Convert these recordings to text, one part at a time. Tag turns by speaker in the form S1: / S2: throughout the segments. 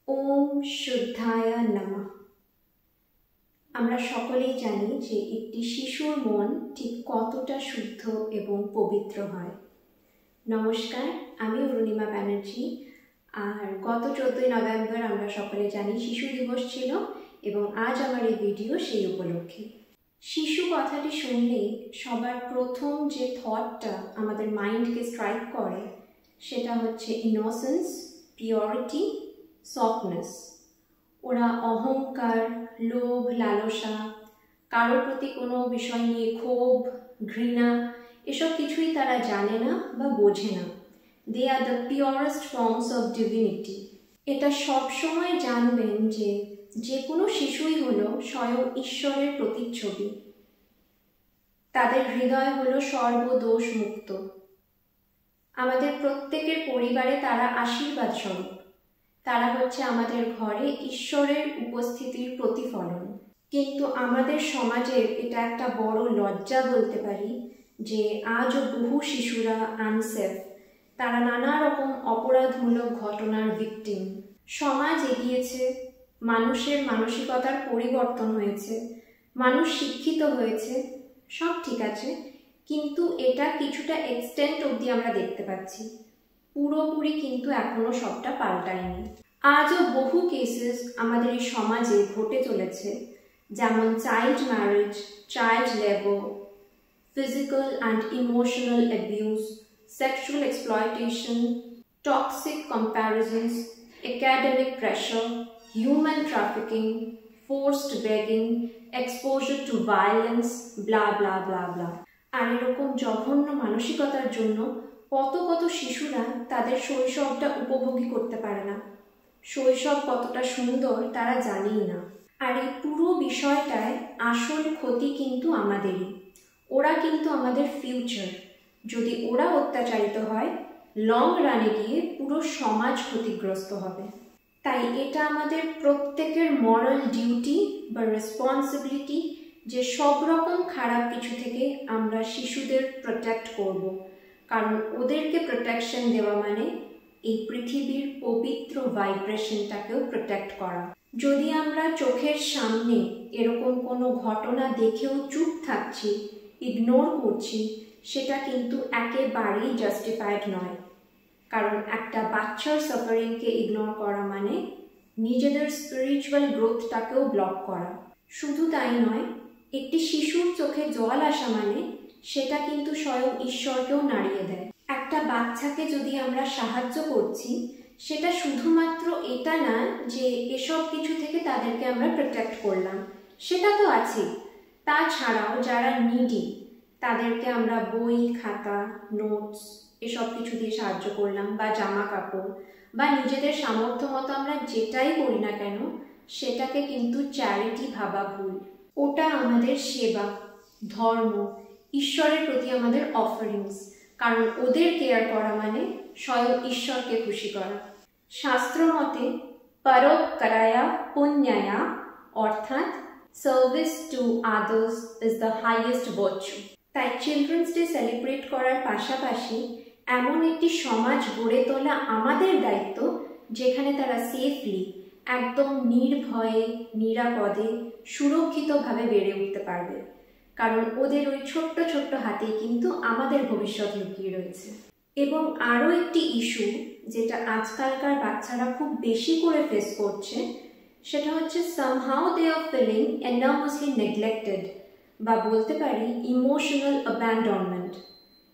S1: ওম শুদ্ধায় নমঃ। আমরা সকলেই জানি যে একটি শিশুর মন ঠিক কতটা শুদ্ধ এবং পবিত্র হয়। নমস্কার, আমি অরুণিমা ব্যানার্জি। আর গত 14ই নভেম্বর আমরা সকলে জানি শিশু দিবস ছিল এবং আজ আমার এই ভিডিও সেই উপলক্ষে। শিশু কথাটি শুনলেই সবার প্রথম যে থটটা আমাদের মাইন্ডকে স্ট্রাইক করে সেটা হচ্ছে ইনোসেন্স, পিওরিটি, সফটনেস। ওরা অহংকার, লোভ, লালসা, কারোর প্রতি কোনো বিষয় নিয়ে ক্ষোভ, ঘৃণা এসব কিছুই তারা জানে না বা বোঝে না। They are the purest forms of divinity. এটা সবসময় জানবেন যে কোনো শিশুই হলো স্বয়ং ঈশ্বরের প্রতিচ্ছবি। তাদের হৃদয় হলো সর্বদোষ মুক্ত। আমাদের প্রত্যেকের পরিবারে তারা আশীর্বাদ স্বরূপ। তারা হচ্ছে আমাদের ঘরে ঈশ্বরের উপস্থিতির প্রতিফলন। কিন্তু আমাদের সমাজের এটা একটা বড় লজ্জা বলতে পারি যে আজও বহু শিশুরা আনসেফ। তারা নানা রকম অপরাধমূলক ঘটনার ভিকটিম। সমাজ এগিয়েছে, মানুষের মানসিকতার পরিবর্তন হয়েছে, মানুষ শিক্ষিত হয়েছে, সব ঠিক আছে, কিন্তু এটা কিছুটা এক্সটেন্ট অবধি আমরা দেখতে পাচ্ছি। পুরোপুরি কিন্তু এখনো সবটা পাল্টায়নি। আজও বহু কেসেস আমাদের এই সমাজে ঘটে চলেছে, যেমন child marriage, child labour, physical and emotional abuse, sexual exploitation, toxic comparisons, academic pressure, human trafficking, forced begging, exposure to violence, blah blah blah blah. আর এরকম জঘন্য মানসিকতার জন্য কত কত শিশুরা তাদের শৈশবটা উপভোগী করতে পারে না। শৈশব কতটা সুন্দর তারা জানেই না। আর এই পুরো বিষয়টায় আসল ক্ষতি কিন্তু আমাদেরই। ওরা কিন্তু আমাদের ফিউচার। যদি ওরা অত্যাচারিত হয়, লং রানে গিয়ে পুরো সমাজ ক্ষতিগ্রস্ত হবে। তাই এটা আমাদের প্রত্যেকের মরাল ডিউটি বা রেসপন্সিবিলিটি যে সব রকম খারাপ কিছু থেকে আমরা শিশুদের প্রোটেক্ট করব। কারণ ওদেরকে প্রোটেকশন দেওয়া মানে এই পৃথিবীর পবিত্র ভাইব্রেশনটাকেও প্রোটেক্ট করা। যদি আমরা চোখের সামনে এরকম কোনো ঘটনা দেখেও চুপ থাকছি, ইগনোর করছি, সেটা কিন্তু একেবারেই জাস্টিফাইড নয়। কারণ একটা বাচ্চার সাফারিংকে ইগনোর করা মানে নিজেদের স্পিরিচুয়াল গ্রোথটাকেও ব্লক করা। শুধু তাই নয়, একটি শিশুর চোখে জল আসা মানে সেটা কিন্তু স্বয়ং ঈশ্বরকেও নাড়িয়ে দেয়। একটা বাচ্চাকে যদি আমরা সাহায্য করছি, সেটা শুধুমাত্র এটা না যে এসব কিছু থেকে তাদেরকে আমরা প্রোটেক্ট করলাম, সেটা তো আছেই। তাছাড়াও যারা নিডি তাদেরকে আমরা বই, খাতা, নোটস এসব কিছু দিয়ে সাহায্য করলাম, বা জামা কাপড়, বা নিজেদের সামর্থ্য মতো আমরা যেটাই করি না কেন সেটাকে কিন্তু চ্যারিটি ভাবা ভুল। ওটা আমাদের সেবা, ধর্ম, ঈশ্বরের প্রতি আমাদের অফারিংস। কারণ ওদের কেয়ার করা মানে স্বয়ং ঈশ্বরকে খুশি করা। শাস্ত্র মতে পরোপকারায়া পুণ্যায়া, অর্থাৎ service to others is the highest virtue. তাই চিলড্রেন্স ডে সেলিব্রেট করার পাশাপাশি এমন একটি সমাজ গড়ে তোলা আমাদের দায়িত্ব যেখানে তারা সেফলি, একদম নির্ভয়ে, নিরাপদে, সুরক্ষিতভাবে বেড়ে উঠতে পারবে। কারণ ওদের ওই ছোট্ট ছোট্ট হাতেই কিন্তু আমাদের ভবিষ্যৎ লুকিয়ে রয়েছে। এবং আরও একটি ইস্যু যেটা আজকালকার বাচ্চারা খুব বেশি করে ফেস করছে, সেটা হচ্ছে somehow they are feeling enormously neglected, বা বলতে পারি ইমোশনাল অ্যাবান্ডনমেন্ট।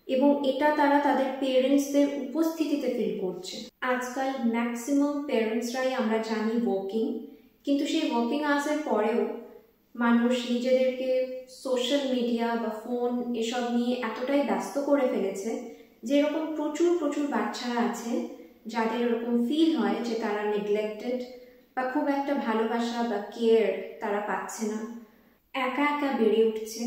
S1: এবং এটা তারা তাদের পেরেন্টসদের উপস্থিতিতে ফিল করছে। আজকাল ম্যাক্সিমাম পেরেন্টসরাই আমরা জানি ওয়ার্কিং, কিন্তু সেই ওয়ার্কিং আওয়ার্সের পরেও মানুষ নিজেদেরকে সোশ্যাল মিডিয়া বা ফোন এসব নিয়ে এতটাই ব্যস্ত করে ফেলেছে যে এরকম প্রচুর প্রচুর বাচ্চারা আছে যাদের এরকম ফিল হয় যে তারা নেগলেক্টেড, বা খুব একটা ভালোবাসা বা কেয়ার তারা পাচ্ছে না, একা একা বেড়ে উঠছে।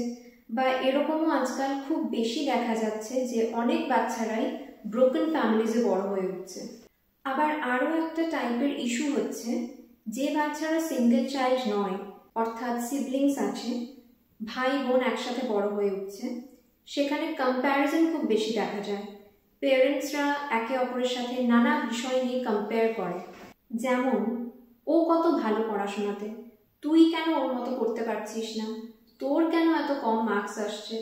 S1: বা এরকমও আজকাল খুব বেশি দেখা যাচ্ছে যে অনেক বাচ্চারাই ব্রোকেন ফ্যামিলিজে বড় হয়ে উঠছে। আবার আরও একটা টাইপের ইস্যু হচ্ছে যে বাচ্চারা সিঙ্গেল চাইল্ড নয়, অর্থাৎ সিবলিংস আছে, ভাই বোন একসাথে বড় হয়ে উঠছে, সেখানে কম্প্যারিজন খুব বেশি দেখা যায়। পেরেন্টসরা একে অপরের সাথে নানা বিষয় নিয়ে কম্পেয়ার করে। যেমন ও কত ভালো পড়াশোনাতে, তুই কেন ওর মতো করতে পারছিস না, তোর কেন এত কম মার্কস আসছে,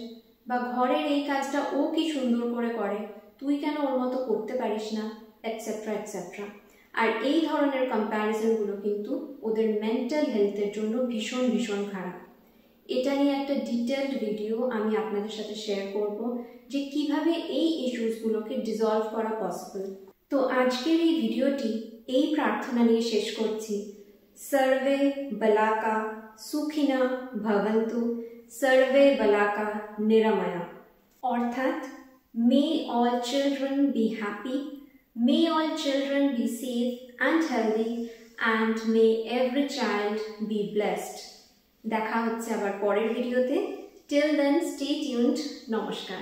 S1: বা ঘরের এই কাজটা ও কি সুন্দর করে করে, তুই কেন ওর মতো করতে পারিস না, এটসেট্রা এটসেট্রা। আর এই ধরনের কম্প্যারিজনগুলো কিন্তু ওদের মেন্টাল হেলথের জন্য ভীষণ ভীষণ খারাপ। এটা নিয়ে একটা ডিটেলড ভিডিও আমি আপনাদের সাথে শেয়ার করব যে কিভাবে এই ইস্যুসগুলোকে ডিসলভ করা পসিবল। তো আজকের এই ভিডিওটি এই প্রার্থনা নিয়ে শেষ করছি, সর্বে বলাকা সুখিনা ভবন্তু, সর্বে বলাকা নিরাময়া। অর্থাৎ may all children be happy, may all children be safe and healthy, and may every child be blessed. দেখা হচ্ছে আবার পরের ভিডিওতে। Till then stay tuned. নমস্কার।